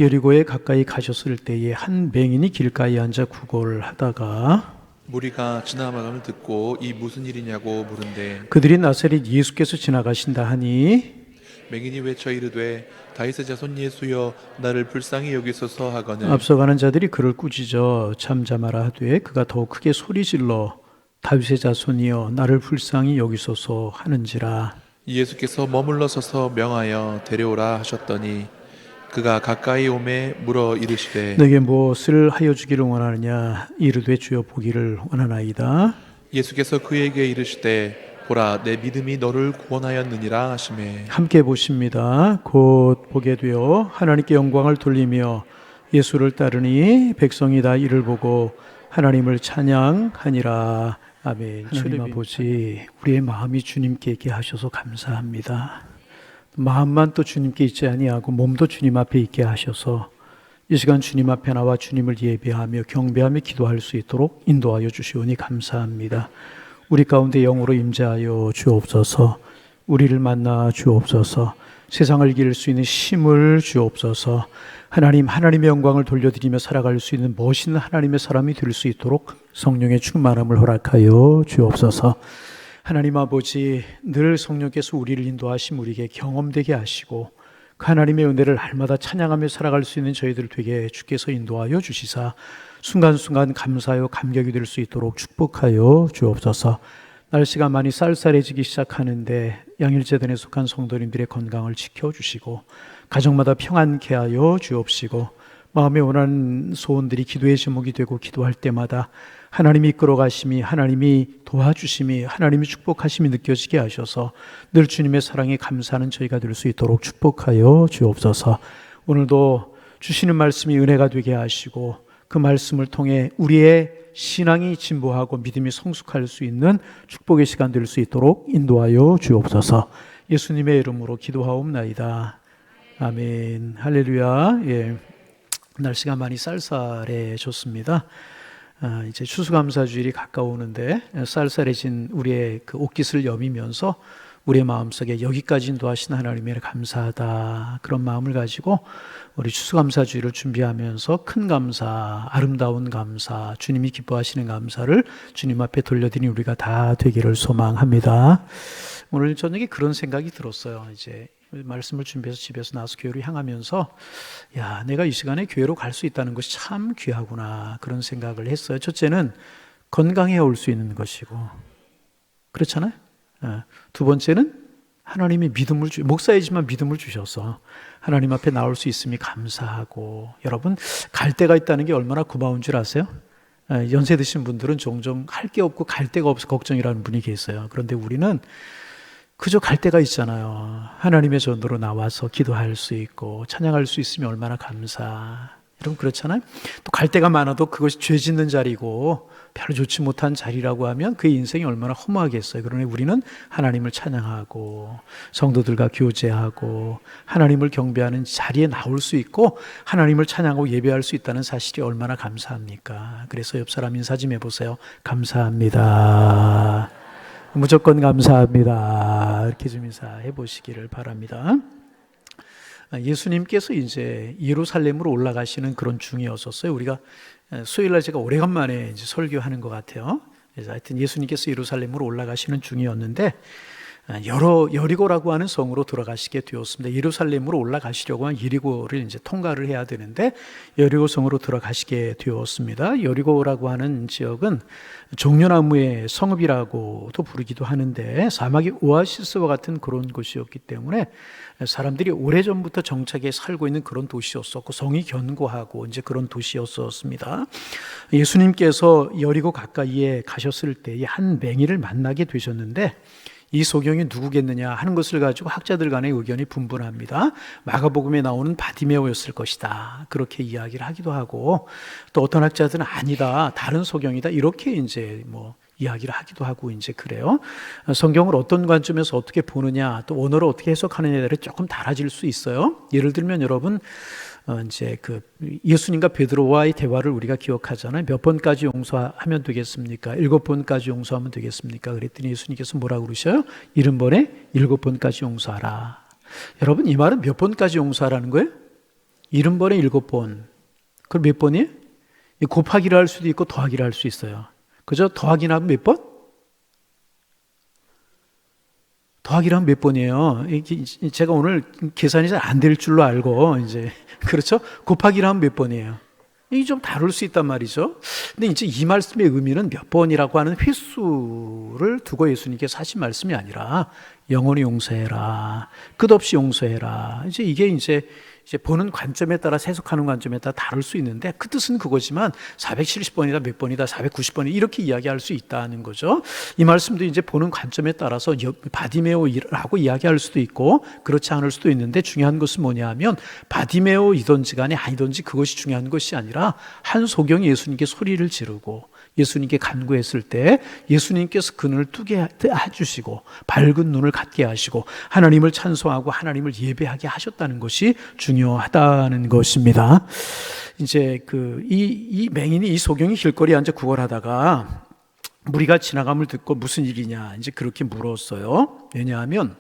여리고에 가까이 가셨을 때에 한 맹인이 길가에 앉아 구걸을 하다가 무리가 지나가감을 듣고 이 무슨 일이냐고 물은데 그들이 나사렛 예수께서 지나가신다 하니 맹인이 외쳐 이르되 다윗의 자손 예수여 나를 불쌍히 여기소서 하거늘 앞서가는 자들이 그를 꾸짖어 잠잠하라 하되 그가 더욱 크게 소리질러 다윗의 자손이여 나를 불쌍히 여기소서 하는지라. 예수께서 머물러 서서 명하여 데려오라 하셨더니 그가 가까이 오매 물어 이르시되 내게 무엇을 하여 주기를 원하느냐. 이르되 주여 보기를 원하나이다. 예수께서 그에게 이르시되 보라 내 믿음이 너를 구원하였느니라 하시매 함께 보십니다. 곧 보게 되어 하나님께 영광을 돌리며 예수를 따르니 백성이 다 이를 보고 하나님을 찬양하니라. 아멘. 하나님 아버지, 우리의 마음이 주님께 있게 하셔서 감사합니다. 마음만 또 주님께 있지 아니하고 몸도 주님 앞에 있게 하셔서 이 시간 주님 앞에 나와 주님을 예배하며 경배하며 기도할 수 있도록 인도하여 주시오니 감사합니다. 우리 가운데 영으로 임재하여 주옵소서. 우리를 만나 주옵소서. 세상을 이길 수 있는 힘을 주옵소서. 하나님의 영광을 돌려드리며 살아갈 수 있는 멋있는 하나님의 사람이 될 수 있도록 성령의 충만함을 허락하여 주옵소서. 하나님 아버지, 늘 성령께서 우리를 인도하심 우리에게 경험되게 하시고 그 하나님의 은혜를 날마다 찬양하며 살아갈 수 있는 저희들 되게 주께서 인도하여 주시사 순간순간 감사하여 감격이 될 수 있도록 축복하여 주옵소서. 날씨가 많이 쌀쌀해지기 시작하는데 양일재단에 속한 성도님들의 건강을 지켜주시고 가정마다 평안케 하여 주옵시고 마음에 원하는 소원들이 기도의 제목이 되고 기도할 때마다 하나님이 이끌어 가심이, 하나님이 도와주심이, 하나님이 축복하심이 느껴지게 하셔서 늘 주님의 사랑에 감사하는 저희가 될 수 있도록 축복하여 주옵소서. 오늘도 주시는 말씀이 은혜가 되게 하시고 그 말씀을 통해 우리의 신앙이 진보하고 믿음이 성숙할 수 있는 축복의 시간 될 수 있도록 인도하여 주옵소서. 예수님의 이름으로 기도하옵나이다. 아멘. 할렐루야. 예. 날씨가 많이 쌀쌀해졌습니다. 이제 추수감사주일이 가까우는데 쌀쌀해진 우리의 그 옷깃을 여미면서 우리의 마음속에 여기까지 인도하신 하나님에 감사하다, 그런 마음을 가지고 우리 추수감사주일을 준비하면서 큰 감사, 아름다운 감사, 주님이 기뻐하시는 감사를 주님 앞에 돌려드린 우리가 다 되기를 소망합니다. 오늘 저녁에 그런 생각이 들었어요. 이제 말씀을 준비해서 집에서 나와서 교회로 향하면서 야, 내가 이 시간에 교회로 갈 수 있다는 것이 참 귀하구나, 그런 생각을 했어요. 첫째는 건강해 올 수 있는 것이고, 그렇잖아요. 두 번째는 하나님이 목사이지만 믿음을 주셔서 하나님 앞에 나올 수 있음이 감사하고, 여러분 갈 데가 있다는 게 얼마나 고마운 줄 아세요? 연세 드신 분들은 종종 할 게 없고 갈 데가 없어 걱정이라는 분이 계세요. 그런데 우리는 그저 갈 데가 있잖아요. 하나님의 전도로 나와서 기도할 수 있고 찬양할 수 있으면 얼마나 감사. 여러분 그렇잖아요. 또 갈 데가 많아도 그것이 죄 짓는 자리고 별로 좋지 못한 자리라고 하면 그의 인생이 얼마나 허무하겠어요. 그러니 우리는 하나님을 찬양하고 성도들과 교제하고 하나님을 경배하는 자리에 나올 수 있고 하나님을 찬양하고 예배할 수 있다는 사실이 얼마나 감사합니까? 그래서 옆 사람 인사 좀 해보세요. 감사합니다. 무조건 감사합니다. 이렇게 좀 인사해 보시기를 바랍니다. 예수님께서 이제 예루살렘으로 올라가시는 그런 중이었었어요. 우리가 수요일날 제가 오래간만에 이제 설교하는 것 같아요. 그래서 하여튼 예수님께서 예루살렘으로 올라가시는 중이었는데 여리고라고 하는 성으로 들어가시게 되었습니다. 예루살렘으로 올라가시려고 하면 여리고를 이제 통과를 해야 되는데 여리고 성으로 들어가시게 되었습니다. 여리고라고 하는 지역은 종려나무의 성읍이라고도 부르기도 하는데 사막의 오아시스와 같은 그런 곳이었기 때문에 사람들이 오래전부터 정착해 살고 있는 그런 도시였었고 성이 견고하고 이제 그런 도시였었습니다. 예수님께서 여리고 가까이에 가셨을 때에 한 맹인을 만나게 되셨는데 이 소경이 누구겠느냐 하는 것을 가지고 학자들 간의 의견이 분분합니다. 마가복음에 나오는 바디메오였을 것이다, 그렇게 이야기를 하기도 하고, 또 어떤 학자들은 아니다, 다른 소경이다, 이렇게 이제 이야기를 하기도 하고 이제 그래요. 성경을 어떤 관점에서 어떻게 보느냐, 또 원어로 어떻게 해석하느냐에 따라 조금 달라질 수 있어요. 예를 들면 여러분 이제 그 예수님과 베드로와의 대화를 우리가 기억하잖아요. 몇 번까지 용서하면 되겠습니까? 7번까지 용서하면 되겠습니까? 그랬더니 예수님께서 뭐라고 그러셔요? 70번에 7번까지 용서하라. 여러분 이 말은 몇 번까지 용서하라는 거예요? 70번에 7번. 그럼 몇 번이에요? 곱하기를 할 수도 있고 더하기를 할 수 있어요. 그죠? 더하기는 하면 몇 번? 더하기를 하면 몇 번이에요? 제가 오늘 계산이 잘 안 될 줄로 알고, 이제, 그렇죠? 곱하기를 하면 몇 번이에요? 이게 좀 다를 수 있단 말이죠. 근데 이제 이 말씀의 의미는 몇 번이라고 하는 횟수를 두고 예수님께서 하신 말씀이 아니라 영원히 용서해라, 끝없이 용서해라. 이게 이제 보는 관점에 따라 해석하는 관점에 따라 다를 수 있는데 그 뜻은 그거지만 470번이다 몇 번이다 490번이다 이렇게 이야기할 수 있다는 거죠. 이 말씀도 이제 보는 관점에 따라서 바디메오라고 이야기할 수도 있고 그렇지 않을 수도 있는데 중요한 것은 뭐냐 하면 바디메오이든지 간에 아니든지 그것이 중요한 것이 아니라 한 소경이 예수님께 소리를 지르고 예수님께 간구했을 때 예수님께서 그 눈을 뜨게 해주시고 밝은 눈을 갖게 하시고 하나님을 찬송하고 하나님을 예배하게 하셨다는 것이 중요하다는 것입니다. 이제 이 맹인이 이 소경이 길거리에 앉아 구걸하다가 무리가 지나감을 듣고 무슨 일이냐 이제 그렇게 물었어요. 왜냐하면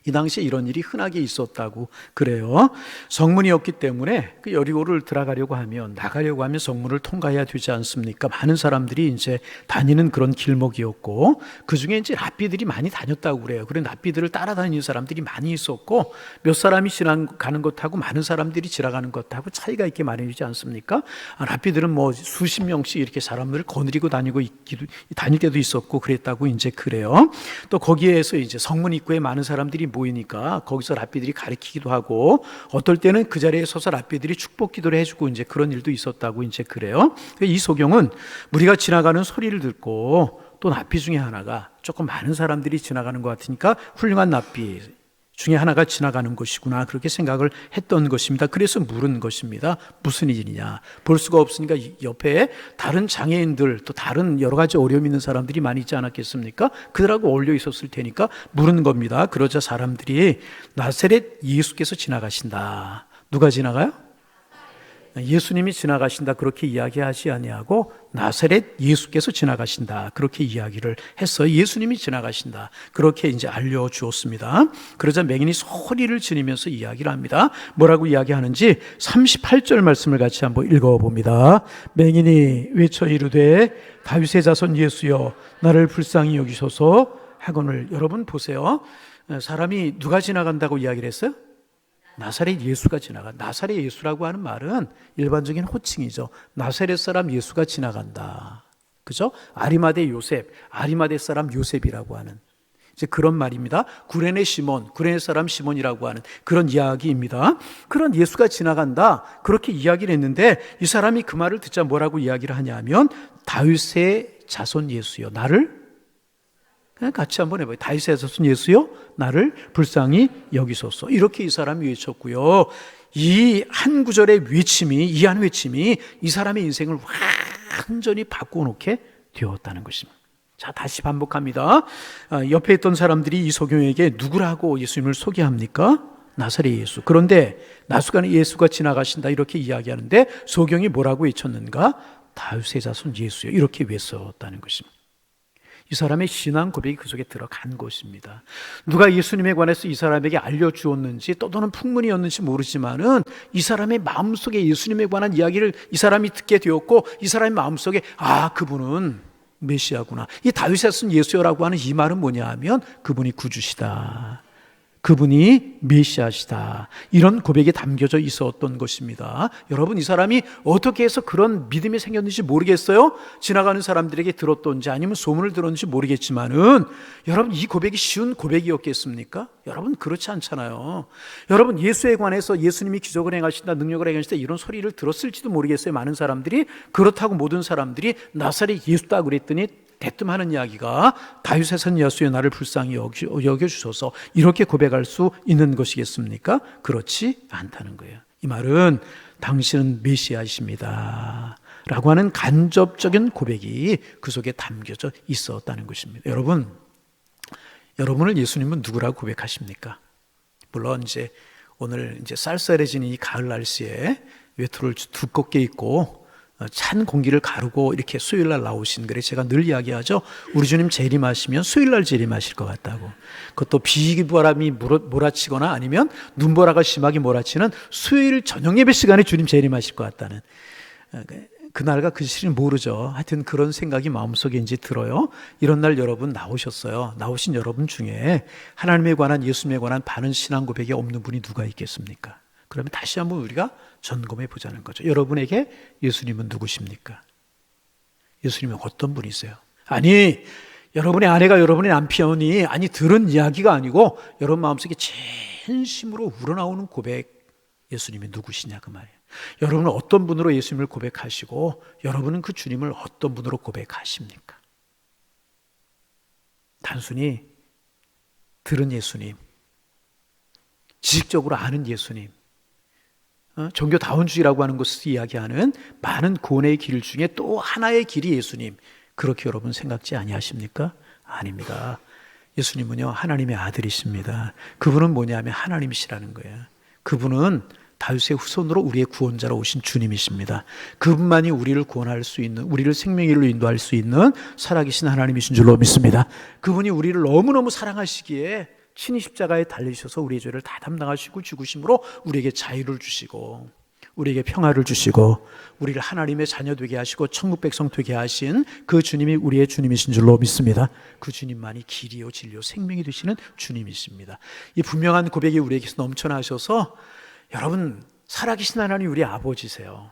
이 당시에 이런 일이 흔하게 있었다고 그래요. 성문이었기 때문에 그 여리고를 들어가려고 하면 나가려고 하면 성문을 통과해야 되지 않습니까? 많은 사람들이 이제 다니는 그런 길목이었고 그 중에 이제 랍비들이 많이 다녔다고 그래요. 그래 랍비들을 따라다니는 사람들이 많이 있었고 몇 사람이 지나가는 것하고 많은 사람들이 지나가는 것하고 차이가 있게 마련이지 않습니까? 랍비들은 뭐 수십 명씩 이렇게 사람들을 거느리고 다닐 때도 있었고 그랬다고 이제 그래요. 또 거기에서 이제 성문 입구에 많은 사람들이 모이니까 거기서 랍비들이 가르치기도 하고 어떨 때는 그 자리에 서서 랍비들이 축복 기도를 해주고 이제 그런 일도 있었다고 이제 그래요. 이 소경은 무리가 지나가는 소리를 듣고 또 랍비 중에 하나가 조금 많은 사람들이 지나가는 것 같으니까 훌륭한 랍비 중에 하나가 지나가는 것이구나 그렇게 생각을 했던 것입니다. 그래서 물은 것입니다. 무슨 일이냐. 볼 수가 없으니까 옆에 다른 장애인들 또 다른 여러 가지 어려움 있는 사람들이 많이 있지 않았겠습니까? 그들하고 어울려 있었을 테니까 물은 겁니다. 그러자 사람들이 나사렛 예수께서 지나가신다. 누가 지나가요? 예수님이 지나가신다 그렇게 이야기하지 아니하고 나사렛 예수께서 지나가신다 그렇게 이야기를 했어요. 예수님이 지나가신다 그렇게 이제 알려주었습니다. 그러자 맹인이 소리를 지르면서 이야기를 합니다. 뭐라고 이야기하는지 38절 말씀을 같이 한번 읽어봅니다. 맹인이 외쳐 이르되 다윗의 자손 예수여 나를 불쌍히 여기소서 하거늘. 여러분 보세요. 사람이 누가 지나간다고 이야기를 했어요? 나사렛 예수가 지나가. 나사렛 예수라고 하는 말은 일반적인 호칭이죠. 나사렛 사람 예수가 지나간다. 그죠? 아리마대 요셉, 아리마대 사람 요셉이라고 하는 이제 그런 말입니다. 구레네 시몬, 구레네 사람 시몬이라고 하는 그런 이야기입니다. 그런 예수가 지나간다. 그렇게 이야기를 했는데 이 사람이 그 말을 듣자 뭐라고 이야기를 하냐면 다윗의 자손 예수여 나를 같이 한번 해봐요. 다윗의 자손 예수여 나를 불쌍히 여기소서. 이렇게 이 사람이 외쳤고요. 이 한 구절의 외침이 이 한 외침이 이 사람의 인생을 완전히 바꿔놓게 되었다는 것입니다. 자, 다시 반복합니다. 옆에 있던 사람들이 이 소경에게 누구라고 예수님을 소개합니까? 나사렛 예수. 그런데 나수간에 예수가 지나가신다 이렇게 이야기하는데 소경이 뭐라고 외쳤는가? 다윗의 자손 예수여 이렇게 외쳤다는 것입니다. 이 사람의 신앙 고백이 그 속에 들어간 것입니다. 누가 예수님에 관해서 이 사람에게 알려주었는지 또는 풍문이었는지 모르지만은 이 사람의 마음속에 예수님에 관한 이야기를 이 사람이 듣게 되었고 이 사람의 마음속에 그분은 메시아구나. 이 다윗의 자손 예수여라고 하는 이 말은 뭐냐 하면 그분이 구주시다. 그분이 메시아시다. 이런 고백이 담겨져 있었던 것입니다. 여러분 이 사람이 어떻게 해서 그런 믿음이 생겼는지 모르겠어요. 지나가는 사람들에게 들었던지 아니면 소문을 들었는지 모르겠지만은 여러분 이 고백이 쉬운 고백이었겠습니까? 여러분 그렇지 않잖아요. 여러분 예수에 관해서 예수님이 기적을 행하신다 능력을 행하신다 이런 소리를 들었을지도 모르겠어요. 많은 사람들이. 그렇다고 모든 사람들이 나사렛 예수다 그랬더니 대뜸 하는 이야기가 다윗의 자손 예수여 나를 불쌍히 여겨주소서 이렇게 고백할 수 있는 것이겠습니까? 그렇지 않다는 거예요. 이 말은 당신은 메시아이십니다 라고 하는 간접적인 고백이 그 속에 담겨져 있었다는 것입니다. 여러분을 예수님은 누구라고 고백하십니까? 물론 이제 오늘 이제 쌀쌀해지는 이 가을 날씨에 외투를 두껍게 입고 찬 공기를 가르고 이렇게 수요일 날 나오신 그래 제가 늘 이야기하죠. 우리 주님 재림하시면 수요일 날 재림하실 것 같다고. 그것도 비바람이 몰아치거나 아니면 눈보라가 심하게 몰아치는 수요일 저녁 예배 시간에 주님 재림하실 것 같다는, 그날과 그 시를 모르죠. 하여튼 그런 생각이 마음속에 이제 들어요. 이런 날 여러분 나오셨어요. 나오신 여러분 중에 하나님에 관한, 예수님에 관한 바른 신앙 고백이 없는 분이 누가 있겠습니까? 그러면 다시 한번 우리가 점검해 보자는 거죠. 여러분에게 예수님은 누구십니까? 예수님은 어떤 분이세요? 아니, 여러분의 아내가 여러분의 남편이 들은 이야기가 아니고 여러분 마음속에 진심으로 우러나오는 고백, 예수님이 누구시냐 그 말이에요. 여러분은 어떤 분으로 예수님을 고백하시고 여러분은 그 주님을 어떤 분으로 고백하십니까? 단순히 들은 예수님, 지식적으로 아는 예수님, 종교다원주의라고 하는 것을 이야기하는 많은 구원의 길 중에 또 하나의 길이 예수님, 그렇게 여러분 생각지 아니하십니까? 아닙니다. 예수님은요 하나님의 아들이십니다. 그분은 뭐냐면 하나님이시라는 거예요. 그분은 다윗의 후손으로 우리의 구원자로 오신 주님이십니다. 그분만이 우리를 구원할 수 있는, 우리를 생명의 길로 인도할 수 있는 살아계신 하나님이신 줄로 믿습니다. 그분이 우리를 너무너무 사랑하시기에 친히 십자가에 달리셔서 우리의 죄를 다 담당하시고 죽으심으로 우리에게 자유를 주시고 우리에게 평화를 주시고 우리를 하나님의 자녀 되게 하시고 천국 백성 되게 하신 그 주님이 우리의 주님이신 줄로 믿습니다. 그 주님만이 길이요 진리요 생명이 되시는 주님이십니다. 이 분명한 고백이 우리에게서 넘쳐나셔서 여러분, 살아계신 하나님이 우리 아버지세요.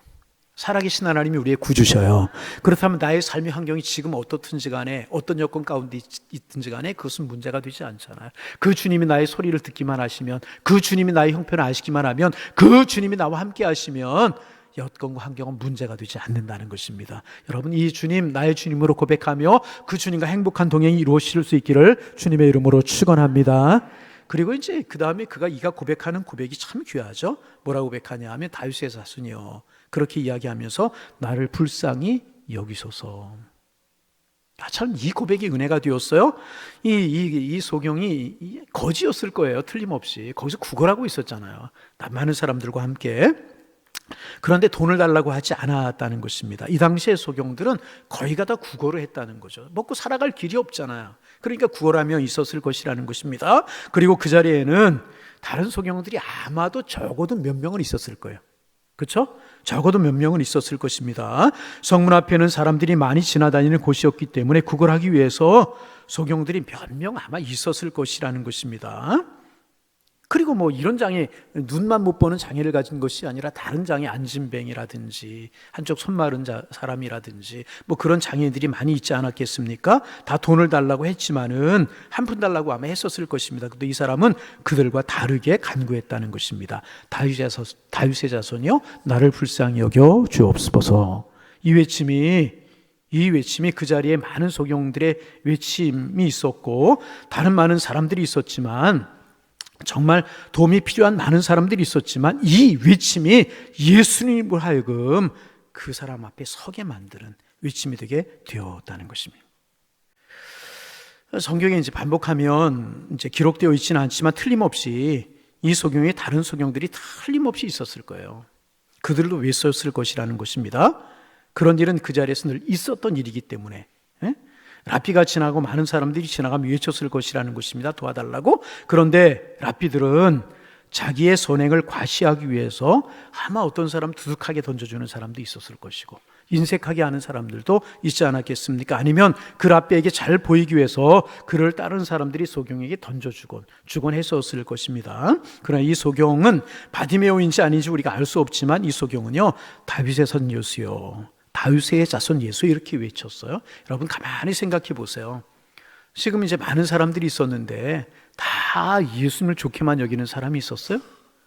살아계신 하나님이 우리의 구주셔요. 그렇다면 나의 삶의 환경이 지금 어떻든지 간에, 어떤 여건 가운데 있든지 간에 그것은 문제가 되지 않잖아요. 그 주님이 나의 소리를 듣기만 하시면, 그 주님이 나의 형편을 아시기만 하면, 그 주님이 나와 함께 하시면 여건과 환경은 문제가 되지 않는다는 것입니다. 여러분, 이 주님, 나의 주님으로 고백하며 그 주님과 행복한 동행이 이루어질 수 있기를 주님의 이름으로 축원합니다. 그리고 이제 그 다음에 이가 고백하는 고백이 참 귀하죠. 뭐라고 고백하냐 하면 다윗의 자손이요, 그렇게 이야기하면서 나를 불쌍히 여기소서. 참 이 고백이 은혜가 되었어요. 이 소경이 거지였을 거예요. 틀림없이. 거기서 구걸하고 있었잖아요. 많은 사람들과 함께. 그런데 돈을 달라고 하지 않았다는 것입니다. 이 당시의 소경들은 거의 다 구걸을 했다는 거죠. 먹고 살아갈 길이 없잖아요. 그러니까 구걸하며 있었을 것이라는 것입니다. 그리고 그 자리에는 다른 소경들이 아마도 적어도 몇 명은 있었을 거예요. 그렇죠? 적어도 몇 명은 있었을 것입니다. 성문 앞에는 사람들이 많이 지나다니는 곳이었기 때문에 구걸하기 위해서 소경들이 몇 명 아마 있었을 것이라는 것입니다. 그리고 뭐 이런 장애, 눈만 못 보는 장애를 가진 것이 아니라 다른 장애, 안진뱅이라든지 한쪽 손 마른 사람이라든지 뭐 그런 장애들이 많이 있지 않았겠습니까? 다 돈을 달라고 했지만은 한 푼 달라고 아마 했었을 것입니다. 근데 이 사람은 그들과 다르게 간구했다는 것입니다. 다윗의 자손이요, 나를 불쌍히 여겨 주옵소서. 이 외침이 그 자리에 많은 소경들의 외침이 있었고 다른 많은 사람들이 있었지만, 정말 도움이 필요한 많은 사람들이 있었지만 이 외침이 예수님을 하여금 그 사람 앞에 서게 만드는 외침이 되게 되었다는 것입니다. 성경에 이제 반복하면 이제 기록되어 있지는 않지만 틀림없이 이 소경에 다른 소경들이 틀림없이 있었을 거예요. 그들도 외쳤을 것이라는 것입니다. 그런 일은 그 자리에서 늘 있었던 일이기 때문에 랍비가 지나고 많은 사람들이 지나가면 외쳤을 것이라는 것입니다. 도와달라고. 그런데 랍비들은 자기의 선행을 과시하기 위해서 아마 어떤 사람 두둑하게 던져주는 사람도 있었을 것이고 인색하게 하는 사람들도 있지 않았겠습니까? 아니면 그 랍비에게 잘 보이기 위해서 그를 따른 사람들이 소경에게 던져주곤 했었을 것입니다. 그러나 이 소경은 바디메오인지 아닌지 우리가 알 수 없지만 이 소경은요, 다윗의 선 예수요, 다윗의 자손 예수, 이렇게 외쳤어요. 여러분 가만히 생각해 보세요. 지금 이제 많은 사람들이 있었는데 다 예수님을 좋게만 여기는 사람이 있었어요?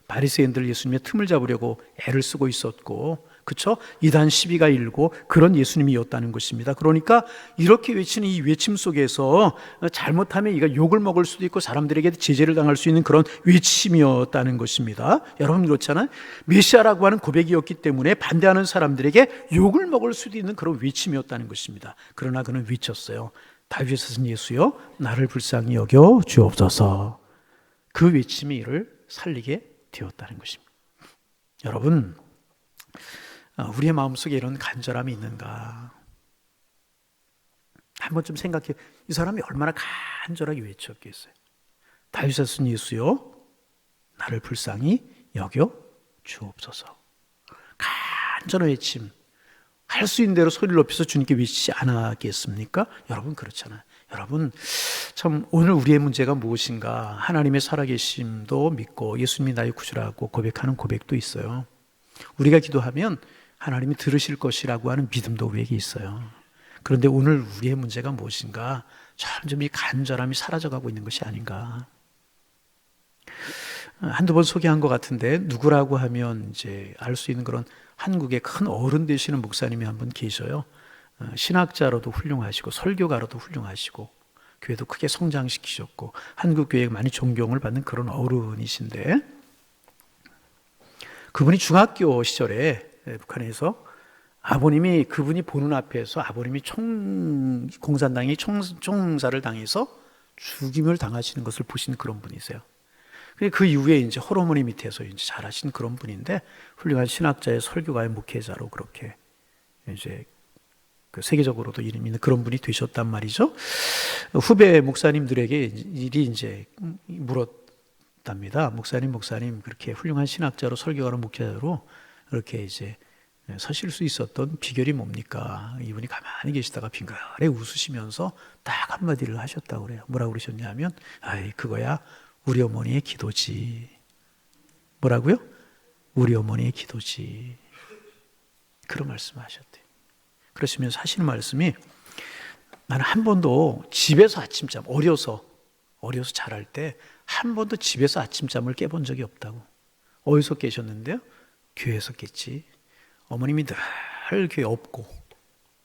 바리새인들 예수님의 틈을 잡으려고 애를 쓰고 있었고, 그렇죠? 이단 시비가 일고 그런 예수님이었다는 것입니다. 그러니까 이렇게 외치는 이 외침 속에서 잘못하면 이가 욕을 먹을 수도 있고 사람들에게 제재를 당할 수 있는 그런 외침이었다는 것입니다. 여러분 그렇잖아요. 메시아라고 하는 고백이었기 때문에 반대하는 사람들에게 욕을 먹을 수도 있는 그런 외침이었다는 것입니다. 그러나 그는 외쳤어요. 다윗의 자손 예수여, 나를 불쌍히 여겨 주옵소서. 그 외침이 이를 살리게 되었다는 것입니다. 여러분, 우리의 마음속에 이런 간절함이 있는가? 한번 좀 생각해. 이 사람이 얼마나 간절하게 외쳤겠어요. 다윗의 손 예수여, 나를 불쌍히 여겨 주옵소서. 간절한 외침. 할 수 있는 대로 소리를 높여서 주님께 외치지 않았겠습니까? 여러분 그렇잖아요. 여러분 참 오늘 우리의 문제가 무엇인가? 하나님의 살아계심도 믿고 예수님이 나의 구주라고 고백하는 고백도 있어요. 우리가 기도하면 하나님이 들으실 것이라고 하는 믿음도 우리에게 있어요. 그런데 오늘 우리의 문제가 무엇인가? 점점 이 간절함이 사라져가고 있는 것이 아닌가? 한두 번 소개한 것 같은데 누구라고 하면 이제 알 수 있는 그런 한국의 큰 어른 되시는 목사님이 한 분 계셔요. 신학자로도 훌륭하시고 설교가로도 훌륭하시고 교회도 크게 성장시키셨고 한국 교회에 많이 존경을 받는 그런 어른이신데 그분이 중학교 시절에 북한에서 아버님이 그분이 보는 앞에서 아버님이 공산당이 총사를 당해서 죽임을 당하시는 것을 보신 그런 분이세요. 그 이후에 이제 호르몬이 밑에서 이제 잘하신 그런 분인데 훌륭한 신학자의 설교가의 목회자로 그렇게 이제 그 세계적으로도 이름 있는 그런 분이 되셨단 말이죠. 후배 목사님들에게 일이 이제 물었답니다. 목사님 그렇게 훌륭한 신학자로 설교가로 목회자로 그렇게 이제 서실 수 있었던 비결이 뭡니까? 이분이 가만히 계시다가 빙그레 웃으시면서 딱 한마디를 하셨다고 그래요. 뭐라고 그러셨냐면 그거야 우리 어머니의 기도지. 뭐라고요? 우리 어머니의 기도지. 그런 말씀하셨대요. 그러시면서 하시는 말씀이 나는 한 번도 집에서 아침잠 어려서 자랄 때 한 번도 집에서 아침잠을 깨본 적이 없다고. 어디서 깨셨는데요? 교회에서 깼지. 어머님이 늘 교회 없고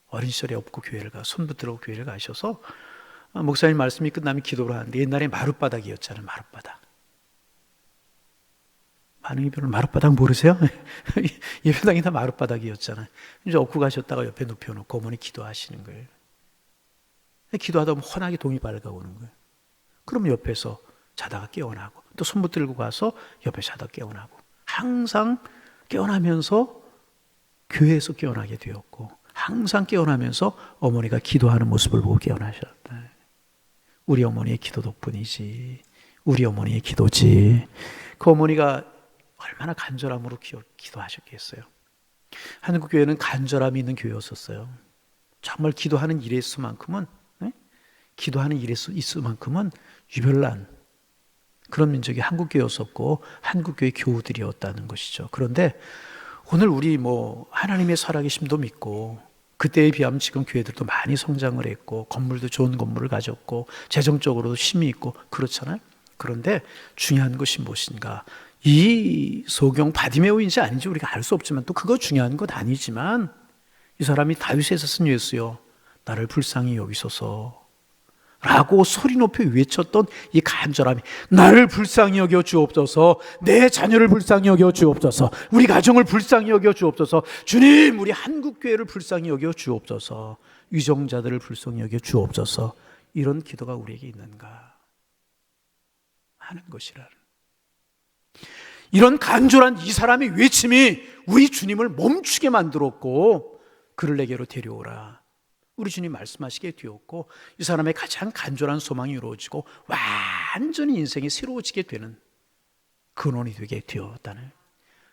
어린 시절에 없고 교회를 손붙들고 교회를 가셔서 목사님 말씀이 끝나면 기도를 하는데 옛날에 마룻바닥이었잖아요. 마룻바닥. 반응이 별로 마룻바닥 모르세요? 예배당이 다 마룻바닥이었잖아요. 이제 업고 가셨다가 옆에 눕혀놓고 어머니 기도하시는 거예요. 기도하다 보면 환하게 동이 밝아오는 거예요. 그러면 옆에서 자다가 깨어나고 또 손붙들고 가서 옆에 자다가 깨어나고 항상 깨어나면서 교회에서 깨어나게 되었고 항상 깨어나면서 어머니가 기도하는 모습을 보고 깨어나셨다. 우리 어머니의 기도 덕분이지. 우리 어머니의 기도지. 그 어머니가 얼마나 간절함으로 기도하셨겠어요. 한국교회는 간절함이 있는 교회였었어요. 정말 기도하는 일에 있을만큼은 기도하는 일에 있을만큼은 유별난 그런 민족이 한국교회였었고 한국교회 교우들이었다는 것이죠. 그런데 오늘 우리 하나님의 살아계심도 믿고 그때에 비하면 지금 교회들도 많이 성장을 했고 건물도 좋은 건물을 가졌고 재정적으로도 힘이 있고 그렇잖아요. 그런데 중요한 것이 무엇인가? 이 소경 바디메오인지 아닌지 우리가 알 수 없지만 또 그거 중요한 것 아니지만 이 사람이 다윗에서 쓴 예수여 나를 불쌍히 여기소서 라고 소리 높여 외쳤던 이 간절함이 나를 불쌍히 여겨 주옵소서, 내 자녀를 불쌍히 여겨 주옵소서, 우리 가정을 불쌍히 여겨 주옵소서, 주님 우리 한국교회를 불쌍히 여겨 주옵소서, 위정자들을 불쌍히 여겨 주옵소서, 이런 기도가 우리에게 있는가 하는 것이라는 이런 간절한 이 사람의 외침이 우리 주님을 멈추게 만들었고 그를 내게로 데려오라. 우리 주님 말씀하시게 되었고 이 사람의 가장 간절한 소망이 이루어지고 완전히 인생이 새로워지게 되는 근원이 되게 되었다는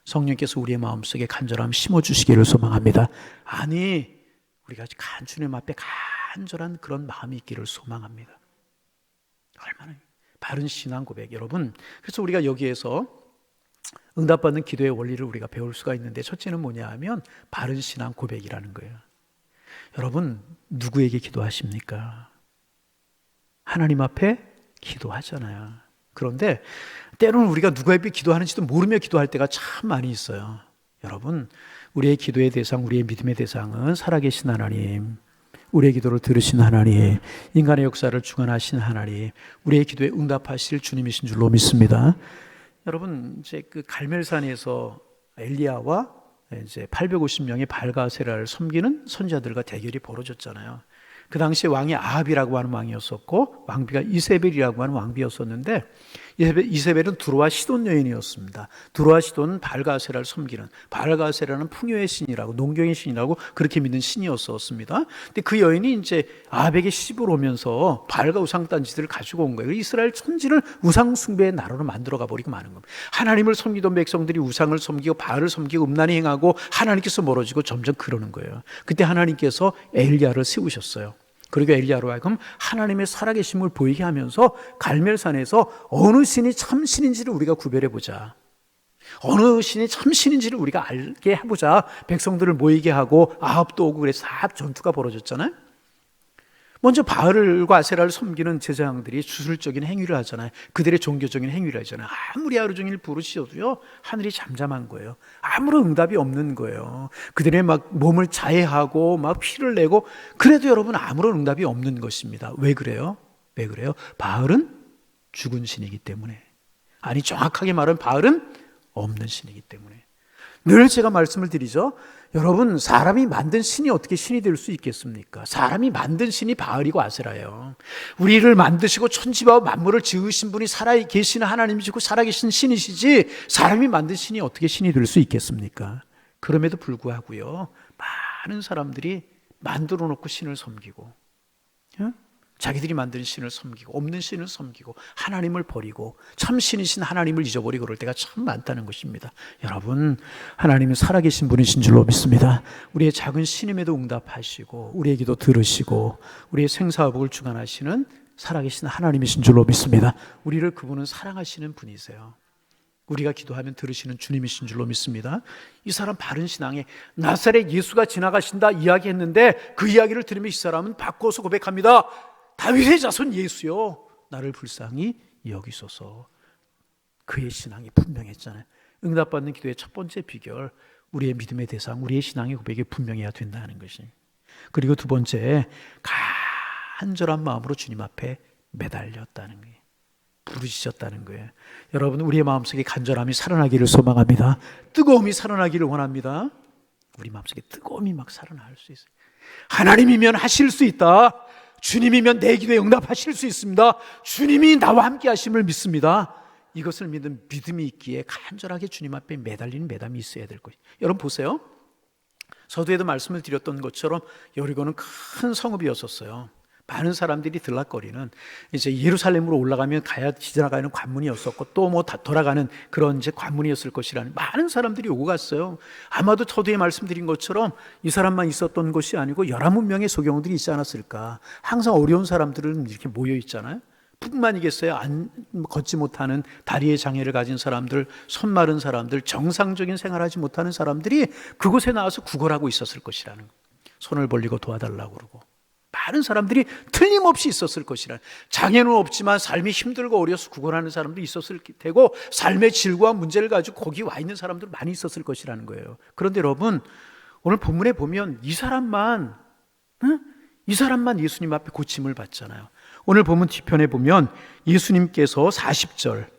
성령께서 우리의 마음속에 간절함 심어주시기를 소망합니다. 아니 우리가 주님 앞에 간절한 그런 마음이 있기를 소망합니다. 얼마나 바른 신앙 고백. 여러분 그래서 우리가 여기에서 응답받는 기도의 원리를 우리가 배울 수가 있는데 첫째는 뭐냐 하면 바른 신앙 고백이라는 거예요. 여러분 누구에게 기도하십니까? 하나님 앞에 기도하잖아요. 그런데 때로는 우리가 누구에게 기도하는지도 모르며 기도할 때가 참 많이 있어요. 여러분 우리의 기도의 대상, 우리의 믿음의 대상은 살아계신 하나님, 우리의 기도를 들으신 하나님, 인간의 역사를 주관하신 하나님, 우리의 기도에 응답하실 주님이신 줄로 믿습니다. 여러분 이제 그 갈멜산에서 엘리야와 이제 850명의 발가세라를 섬기는 선지자들과 대결이 벌어졌잖아요. 그 당시에 왕이 아합이라고 하는 왕이었었고 왕비가 이세벨이라고 하는 왕비였었는데, 이세벨은 두로와 시돈 여인이었습니다. 두로와 시돈은 바알가세라를 섬기는, 바알가세라는 풍요의 신이라고, 농경의 신이라고 그렇게 믿는 신이었었습니다. 근데 그 여인이 이제 아합에게 시집을 오면서 바알과 우상 딴지들을 가지고 온 거예요. 이스라엘 천지를 우상 숭배의 나라로 만들어가 버리고 마는 겁니다. 하나님을 섬기던 백성들이 우상을 섬기고 바알을 섬기고 음란히 행하고 하나님께서 멀어지고 점점 그러는 거예요. 그때 하나님께서 엘리야를 세우셨어요. 그리고 엘리야로 하여금 하나님의 살아계심을 보이게 하면서 갈멜산에서 어느 신이 참 신인지를 우리가 구별해 보자, 어느 신이 참 신인지를 우리가 알게 해보자, 백성들을 모이게 하고 아합도 오고 그래서 아합 전투가 벌어졌잖아요. 먼저 바알과 아세라를 섬기는 제사장들이 주술적인 행위를 하잖아요. 그들의 종교적인 행위를 하잖아요. 아무리 하루 종일 부르짖어도요, 하늘이 잠잠한 거예요. 아무런 응답이 없는 거예요. 그들의 막 몸을 자해하고 막 피를 내고, 그래도 여러분 아무런 응답이 없는 것입니다. 왜 그래요? 왜 그래요? 바알은 죽은 신이기 때문에. 아니, 정확하게 말하면 바알은 없는 신이기 때문에. 늘 제가 말씀을 드리죠. 여러분, 사람이 만든 신이 어떻게 신이 될 수 있겠습니까? 사람이 만든 신이 바알이고 아세라예요. 우리를 만드시고 천지와 만물을 지으신 분이 살아계시는 하나님이시고 살아계신 신이시지, 사람이 만든 신이 어떻게 신이 될 수 있겠습니까? 그럼에도 불구하고요, 많은 사람들이 만들어 놓고 신을 섬기고, 자기들이 만든 신을 섬기고, 없는 신을 섬기고, 하나님을 버리고 참 신이신 하나님을 잊어버리고 그럴 때가 참 많다는 것입니다. 여러분, 하나님은 살아계신 분이신 줄로 믿습니다. 우리의 작은 신임에도 응답하시고 우리의 기도 들으시고 우리의 생사화복을 주관하시는 살아계신 하나님이신 줄로 믿습니다. 우리를 그분은 사랑하시는 분이세요. 우리가 기도하면 들으시는 주님이신 줄로 믿습니다. 이 사람 바른 신앙에 나사렛 예수가 지나가신다 이야기했는데, 그 이야기를 들으면 이 사람은 바꿔서 고백합니다. 다윗의 자손 예수요, 나를 불쌍히 여기소서. 그의 신앙이 분명했잖아요. 응답받는 기도의 첫 번째 비결, 우리의 믿음의 대상, 우리의 신앙의 고백이 분명해야 된다는 것이. 그리고 두 번째, 간절한 마음으로 주님 앞에 매달렸다는 거예요. 부르짖었다는 거예요. 여러분, 우리의 마음속에 간절함이 살아나기를 소망합니다. 뜨거움이 살아나기를 원합니다. 우리 마음속에 뜨거움이 막 살아날 수 있어요. 하나님이면 하실 수 있다. 주님이면 내 기도에 응답하실 수 있습니다. 주님이 나와 함께 하심을 믿습니다. 이것을 믿는 믿음이 있기에 간절하게 주님 앞에 매달리는 매담이 있어야 될 것이에요. 여러분 보세요. 서두에도 말씀을 드렸던 것처럼 여리고는 큰 성읍이었었어요. 많은 사람들이 들락거리는, 이제 예루살렘으로 올라가면 가야 지나가는 관문이었었고, 또 뭐 다 돌아가는 그런 이제 관문이었을 것이라는, 많은 사람들이 오고 갔어요. 아마도 서두에 말씀드린 것처럼 이 사람만 있었던 것이 아니고 11명의 소경들이 있지 않았을까. 항상 어려운 사람들은 이렇게 모여 있잖아요. 뿐만이겠어요? 걷지 못하는 다리의 장애를 가진 사람들, 손 마른 사람들, 정상적인 생활하지 못하는 사람들이 그곳에 나와서 구걸하고 있었을 것이라는 거예요. 손을 벌리고 도와달라고 그러고. 많은 사람들이 틀림없이 있었을 것이라. 장애는 없지만 삶이 힘들고 어려서 구걸하는 사람도 있었을 테고, 삶의 질과 문제를 가지고 거기 와 있는 사람들 많이 있었을 것이라는 거예요. 그런데 여러분, 오늘 본문에 보면 이 사람만 예수님 앞에 고침을 받잖아요. 오늘 본문 뒤편에 보면 예수님께서 40절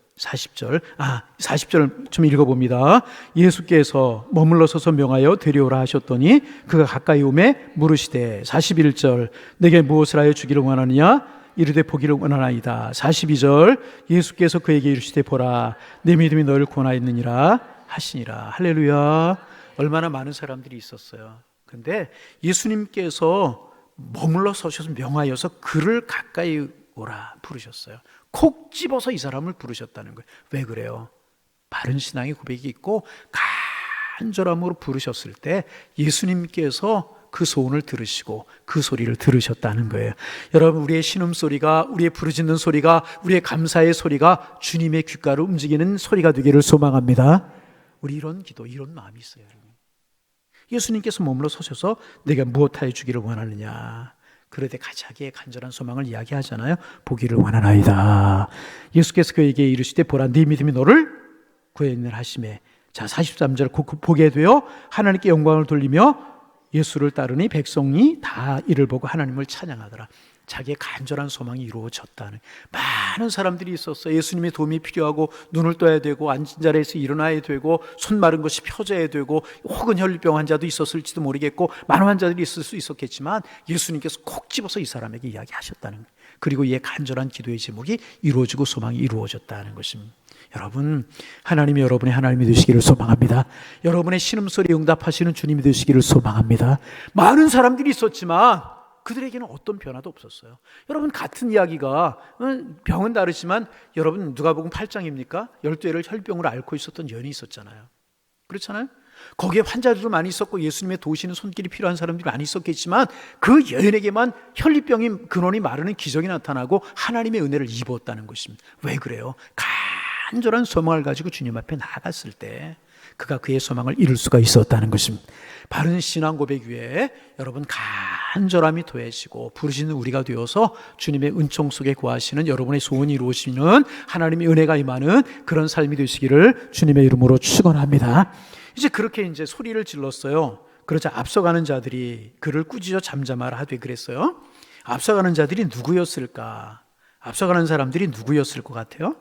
좀 읽어봅니다. 예수께서 머물러 서서 명하여 데려오라 하셨더니 그가 가까이 오매 물으시되, 41절, 내게 무엇을 하여 주기를 원하느냐? 이르되 보기를 원하나이다. 42절, 예수께서 그에게 이르시되 보라, 내 믿음이 너를 구원하였느니라 하시니라. 할렐루야. 얼마나 많은 사람들이 있었어요. 근데 예수님께서 머물러 서셔서 명하여서 그를 가까이 오라 부르셨어요. 콕 집어서 이 사람을 부르셨다는 거예요. 왜 그래요? 바른 신앙의 고백이 있고 간절함으로 부르셨을 때 예수님께서 그 소원을 들으시고 그 소리를 들으셨다는 거예요. 여러분, 우리의 신음소리가, 우리의 부르짖는 소리가, 우리의 감사의 소리가 주님의 귓가를 움직이는 소리가 되기를 소망합니다. 우리 이런 기도, 이런 마음이 있어요. 여러분. 예수님께서 머물러 서셔서 내가 무엇하여 주기를 원하느냐, 그럴 때 자기의 간절한 소망을 이야기하잖아요. 보기를 원하나이다. 예수께서 그에게 이르시되 보라, 네 믿음이 너를 구했느니라 하시매. 자, 43절 보게 되어 하나님께 영광을 돌리며 예수를 따르니 백성이 다 이를 보고 하나님을 찬양하더라. 자기의 간절한 소망이 이루어졌다는, 많은 사람들이 있었어요. 예수님의 도움이 필요하고 눈을 떠야 되고 앉은 자리에서 일어나야 되고 손 마른 것이 펴져야 되고 혹은 혈류병 환자도 있었을지도 모르겠고 많은 환자들이 있을 수 있었겠지만 예수님께서 콕 집어서 이 사람에게 이야기하셨다는 거예요. 그리고 이의 간절한 기도의 제목이 이루어지고 소망이 이루어졌다는 것입니다. 여러분, 하나님이 여러분의 하나님이 되시기를 소망합니다. 여러분의 신음소리에 응답하시는 주님이 되시기를 소망합니다. 많은 사람들이 있었지만 그들에게는 어떤 변화도 없었어요. 여러분, 같은 이야기가, 병은 다르지만 여러분 누가복음 8장입니까? 12애를 혈병으로 앓고 있었던 여인이 있었잖아요. 그렇잖아요. 거기에 환자들도 많이 있었고 예수님의 도우시는 손길이 필요한 사람들이 많이 있었겠지만 그 여인에게만 혈류병이 근원이 마르는 기적이 나타나고 하나님의 은혜를 입었다는 것입니다. 왜 그래요? 간절한 소망을 가지고 주님 앞에 나아갔을 때 그가 그의 소망을 이룰 수가 있었다는 것입니다. 바른 신앙 고백 위에 여러분 간절함이 더해지고 부르시는 우리가 되어서 주님의 은총 속에 거하시는 여러분의 소원이 이루어지는 하나님의 은혜가 임하는 그런 삶이 되시기를 주님의 이름으로 축원합니다. 이제 그렇게 이제 소리를 질렀어요. 그러자 앞서가는 자들이 그를 꾸짖어 잠잠하라 하되 그랬어요. 앞서가는 자들이 누구였을까? 앞서가는 사람들이 누구였을 것 같아요?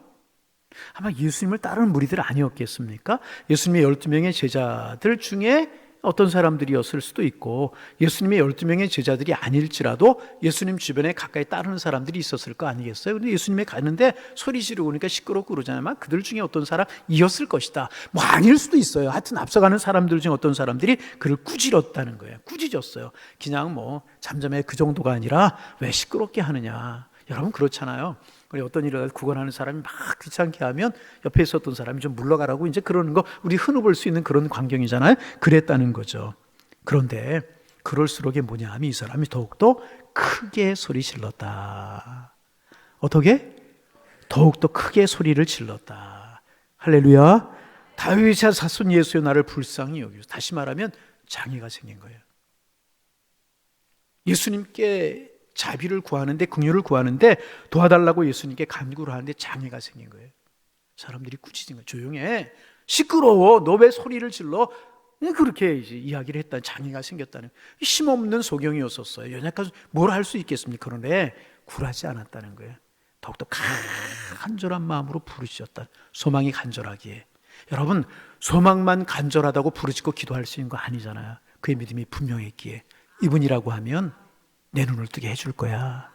아마 예수님을 따르는 무리들 아니었겠습니까? 예수님의 12명의 제자들 중에 어떤 사람들이었을 수도 있고 예수님의 12명의 제자들이 아닐지라도 예수님 주변에 가까이 따르는 사람들이 있었을 거 아니겠어요? 근데 예수님이 가는데 소리 지르고 그러니까 시끄럽고 그러잖아요. 그들 중에 어떤 사람이었을 것이다. 뭐 아닐 수도 있어요. 하여튼 앞서가는 사람들 중에 어떤 사람들이 그를 꾸짖었다는 거예요. 꾸짖었어요. 그냥 뭐 잠잠해 그 정도가 아니라 왜 시끄럽게 하느냐. 여러분 그렇잖아요. 우리 어떤 일을 구걸하는 사람이 막 귀찮게 하면 옆에 있었던 사람이 좀 물러가라고 이제 그러는 거 우리 흔히 볼 수 있는 그런 광경이잖아요. 그랬다는 거죠. 그런데 그럴수록 뭐냐 하면 이 사람이 더욱더 크게 소리 질렀다. 어떻게? 더욱더 크게 소리를 질렀다. 할렐루야. 다윗의 자손 예수여 나를 불쌍히 여기소서. 다시 말하면 장애가 생긴 거예요. 예수님께 자비를 구하는데 긍휼을 구하는데 도와달라고 예수님께 간구를 하는데 장애가 생긴 거예요. 사람들이 꾸짖은 거예요. 조용해. 시끄러워. 너 왜 소리를 질러? 그렇게 이제 이야기를 했다. 장애가 생겼다는 힘없는 소경이었었어요. 연약한 뭘 할 수 있겠습니까? 그런데 굴하지 않았다는 거예요. 더욱더 간절한 마음으로 부르짖었다. 소망이 간절하기에. 여러분 소망만 간절하다고 부르짖고 기도할 수 있는 거 아니잖아요. 그의 믿음이 분명했기에 이분이라고 하면 내 눈을 뜨게 해줄 거야.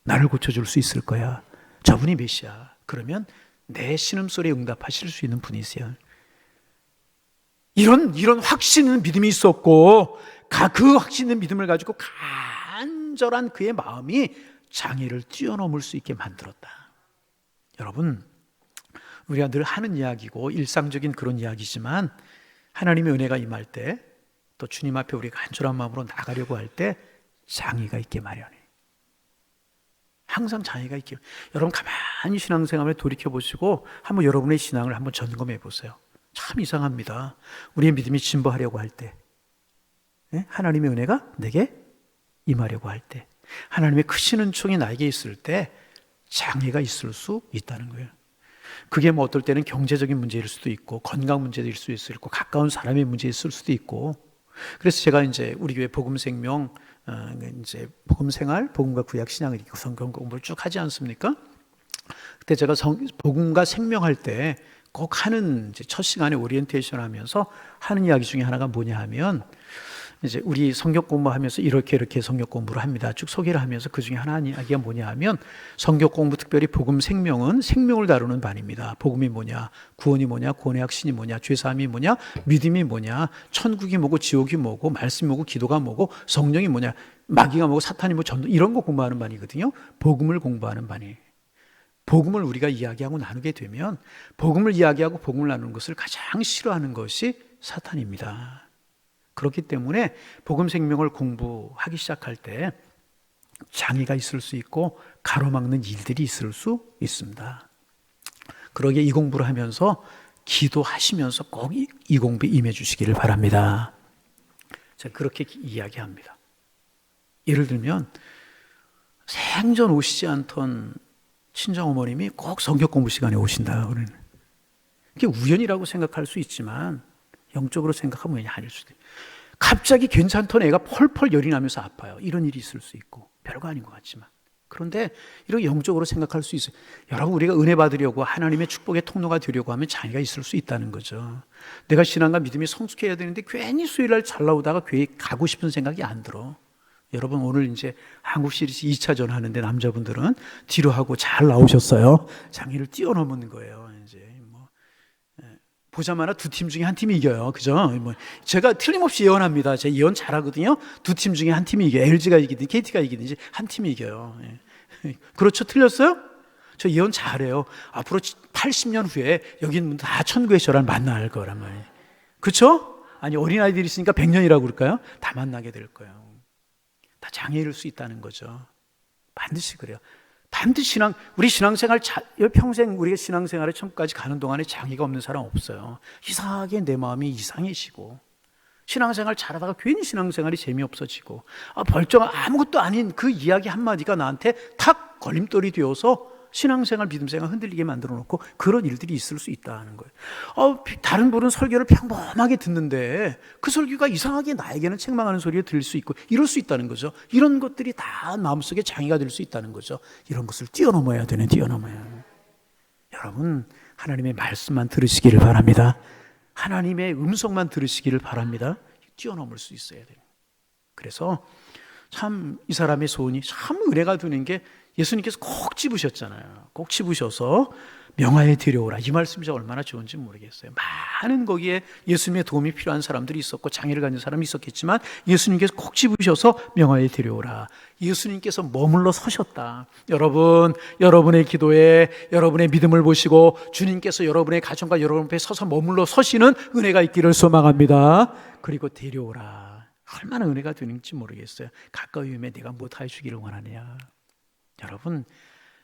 나를 고쳐줄 수 있을 거야. 저분이 메시아. 그러면 내 신음소리에 응답하실 수 있는 분이세요. 이런 확신 있는 믿음이 있었고 그 확신 있는 믿음을 가지고 간절한 그의 마음이 장애를 뛰어넘을 수 있게 만들었다. 여러분 우리가 늘 하는 이야기고 일상적인 그런 이야기지만 하나님의 은혜가 임할 때 또 주님 앞에 우리가 간절한 마음으로 나가려고 할 때 장애가 있게 마련해. 항상 장애가 있게. 여러분 가만히 신앙생활을 돌이켜보시고 한번 여러분의 신앙을 한번 점검해 보세요. 참 이상합니다. 우리의 믿음이 진보하려고 할 때, 하나님의 은혜가 내게 임하려고 할 때, 하나님의 크신 은총이 나에게 있을 때 장애가 있을 수 있다는 거예요. 그게 뭐 어떨 때는 경제적인 문제일 수도 있고 건강 문제일 수도 있고 가까운 사람의 문제일 수도 있고. 그래서 제가 이제 우리 교회 복음생명 이제 복음생활, 복음과 구약 신앙을 읽고 성경 공부를 쭉 하지 않습니까? 그때 제가 복음과 생명할 때 꼭 하는 이제 첫 시간에 오리엔테이션 하면서 하는 이야기 중에 하나가 뭐냐 하면 이제 우리 성경 공부하면서 이렇게 성경 공부를 합니다. 쭉 소개를 하면서 그 중에 하나 이야기가 뭐냐 하면 성경 공부 특별히 복음 생명은 생명을 다루는 반입니다. 복음이 뭐냐, 구원이 뭐냐, 구원의 확신이 뭐냐, 죄사함이 뭐냐, 믿음이 뭐냐, 천국이 뭐고 지옥이 뭐고 말씀이 뭐고 기도가 뭐고 성령이 뭐냐, 마귀가 뭐고 사탄이 뭐 전도 이런 거 공부하는 반이거든요. 복음을 공부하는 반이에요. 복음을 우리가 이야기하고 나누게 되면 복음을 이야기하고 복음을 나누는 것을 가장 싫어하는 것이 사탄입니다. 그렇기 때문에 복음 생명을 공부하기 시작할 때 장애가 있을 수 있고 가로막는 일들이 있을 수 있습니다. 그러기에 이 공부를 하면서 기도하시면서 꼭 이 공부에 임해 주시기를 바랍니다. 제가 그렇게 이야기합니다. 예를 들면 생전 오시지 않던 친정어머님이 꼭 성경 공부 시간에 오신다. 그게 우연이라고 생각할 수 있지만 영적으로 생각하면 아닐 수도 있어요. 갑자기 괜찮던 애가 펄펄 열이 나면서 아파요. 이런 일이 있을 수 있고 별거 아닌 것 같지만. 그런데 이렇게 영적으로 생각할 수 있어요. 여러분, 우리가 은혜 받으려고 하나님의 축복의 통로가 되려고 하면 장애가 있을 수 있다는 거죠. 내가 신앙과 믿음이 성숙해야 되는데 괜히 수요일날 잘 나오다가 교회 가고 싶은 생각이 안 들어. 여러분, 오늘 이제 한국 시리즈 2차전 하는데 남자분들은 뒤로 하고 잘 나오셨어요. 장애를 뛰어넘는 거예요. 이제 보자마자 두 팀 중에 한 팀이 이겨요. 그죠? 제가 틀림없이 예언합니다. 제가 예언 잘하거든요. 두 팀 중에 한 팀이 이겨요. LG가 이기든 KT가 이기든지 한 팀이 이겨요. 그렇죠? 틀렸어요? 저 예언 잘해요. 앞으로 80년 후에 여기 있는 분들 다 천국의 저를 만날 거란 말이에요. 그렇죠? 아니, 어린아이들이 있으니까 100년이라고 그럴까요? 다 만나게 될 거예요. 다 장애일 수 있다는 거죠. 반드시 그래요. 반드시 우리 신앙생활, 평생 우리가 신앙생활에 천국까지 가는 동안에 장애가 없는 사람 없어요. 이상하게 내 마음이 이상해지고, 신앙생활 잘하다가 괜히 신앙생활이 재미없어지고, 벌쩍 아무것도 아닌 그 이야기 한마디가 나한테 탁 걸림돌이 되어서 신앙생활, 믿음생활 흔들리게 만들어 놓고 그런 일들이 있을 수 있다는 거예요. 다른 분은 설교를 평범하게 듣는데 그 설교가 이상하게 나에게는 책망하는 소리를 들을 수 있고 이럴 수 있다는 거죠. 이런 것들이 다 마음속에 장애가 될 수 있다는 거죠. 이런 것을 뛰어넘어야 되는, 뛰어넘어야. 여러분, 하나님의 말씀만 들으시기를 바랍니다. 하나님의 음성만 들으시기를 바랍니다. 뛰어넘을 수 있어야 돼요. 그래서 참 이 사람의 소원이 참 은혜가 되는 게, 예수님께서 꼭 집으셨잖아요. 꼭 집으셔서 명하에 데려오라. 이 말씀이 얼마나 좋은지 모르겠어요. 많은 거기에 예수님의 도움이 필요한 사람들이 있었고 장애를 가진 사람이 있었겠지만 예수님께서 꼭 집으셔서 명하에 데려오라. 예수님께서 머물러 서셨다. 여러분, 여러분의 기도에 여러분의 믿음을 보시고 주님께서 여러분의 가정과 여러분 앞에 서서 머물러 서시는 은혜가 있기를 소망합니다. 그리고 데려오라. 얼마나 은혜가 되는지 모르겠어요. 가까이 오면 내가 무엇하여 주기를 원하느냐. 여러분,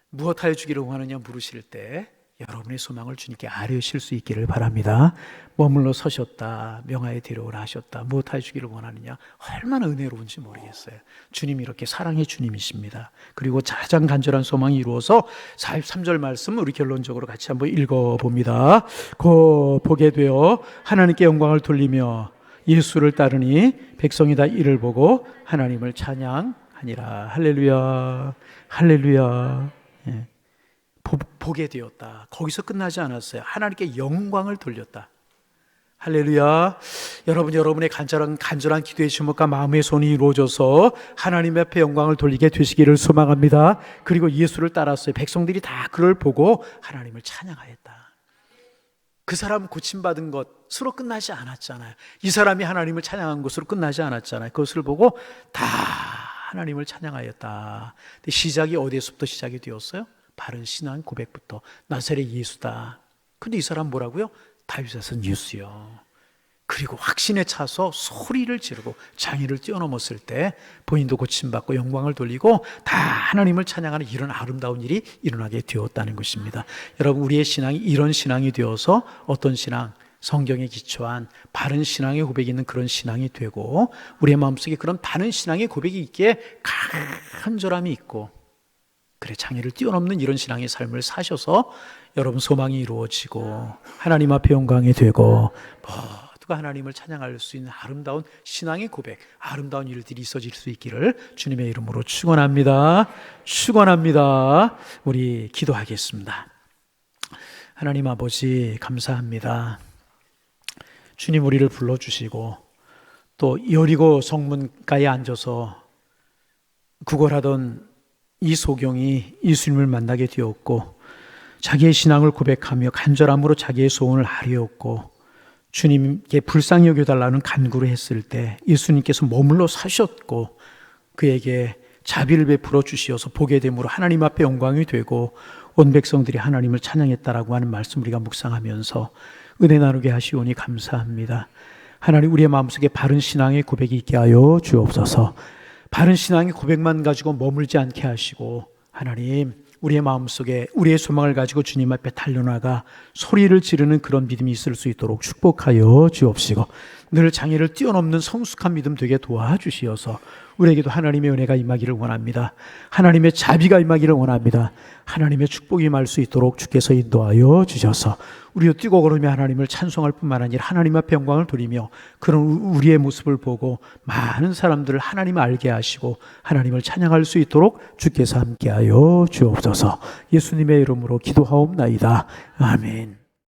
무엇하여 주기를 원하느냐 물으실 때 여러분의 소망을 주님께 아뢰실 수 있기를 바랍니다. 머물러 서셨다, 명하에 데려오라 하셨다, 무엇하여 주기를 원하느냐. 얼마나 은혜로운지 모르겠어요. 주님이 이렇게 사랑의 주님이십니다. 그리고 가장 간절한 소망이 이루어서 43절 말씀 우리 결론적으로 같이 한번 읽어봅니다. 곧 보게 되어 하나님께 영광을 돌리며 예수를 따르니 백성이 다 이를 보고 하나님을 찬양하니라. 할렐루야, 할렐루야. 예. 보게 되었다. 거기서 끝나지 않았어요. 하나님께 영광을 돌렸다. 할렐루야. 여러분, 여러분의 간절한 기도의 주목과 마음의 손이 이루어져서 하나님 앞에 영광을 돌리게 되시기를 소망합니다. 그리고 예수를 따랐어요. 백성들이 다 그를 보고 하나님을 찬양하였다. 그 사람 고침받은 것으로 끝나지 않았잖아요. 이 사람이 하나님을 찬양한 것으로 끝나지 않았잖아요. 그것을 보고 다 하나님을 찬양하였다. 근데 시작이 어디에서부터 시작이 되었어요? 바른 신앙 고백부터. 나사렛 예수다. 근데 이 사람 뭐라고요? 다윗의 선 예수요. 그리고 확신에 차서 소리를 지르고 장애를 뛰어넘었을 때 본인도 고침받고 영광을 돌리고 다 하나님을 찬양하는 이런 아름다운 일이 일어나게 되었다는 것입니다. 여러분, 우리의 신앙이 이런 신앙이 되어서 어떤 신앙? 성경에 기초한 바른 신앙의 고백이 있는 그런 신앙이 되고, 우리의 마음속에 그런 바른 신앙의 고백이 있기에 간절함이 있고, 그래, 장애를 뛰어넘는 이런 신앙의 삶을 사셔서 여러분 소망이 이루어지고 하나님 앞에 영광이 되고 모두가 하나님을 찬양할 수 있는 아름다운 신앙의 고백, 아름다운 일들이 있어질 수 있기를 주님의 이름으로 축원합니다. 축원합니다. 우리 기도하겠습니다. 하나님 아버지, 감사합니다. 주님, 우리를 불러주시고 또 여리고 성문가에 앉아서 구걸하던 이 소경이 예수님을 만나게 되었고 자기의 신앙을 고백하며 간절함으로 자기의 소원을 아뢰었고 주님께 불쌍히 여겨달라는 간구를 했을 때 예수님께서 머물러 사셨고 그에게 자비를 베풀어 주시어서 보게 됨으로 하나님 앞에 영광이 되고 온 백성들이 하나님을 찬양했다라고 하는 말씀 우리가 묵상하면서 은혜 나누게 하시오니 감사합니다. 하나님, 우리의 마음속에 바른 신앙의 고백이 있게 하여 주옵소서. 바른 신앙의 고백만 가지고 머물지 않게 하시고 하나님, 우리의 마음속에 우리의 소망을 가지고 주님 앞에 달려나가 소리를 지르는 그런 믿음이 있을 수 있도록 축복하여 주옵시고 늘 장애를 뛰어넘는 성숙한 믿음 되게 도와주시어서 우리에게도 하나님의 은혜가 임하기를 원합니다. 하나님의 자비가 임하기를 원합니다. 하나님의 축복이 임할 수 있도록 주께서 인도하여 주셔서 우리도 뛰고 걸으며 하나님을 찬송할 뿐만 아니라 하나님 앞에 영광을 돌리며 그런 우리의 모습을 보고 많은 사람들을 하나님을 알게 하시고 하나님을 찬양할 수 있도록 주께서 함께하여 주옵소서. 예수님의 이름으로 기도하옵나이다. 아멘.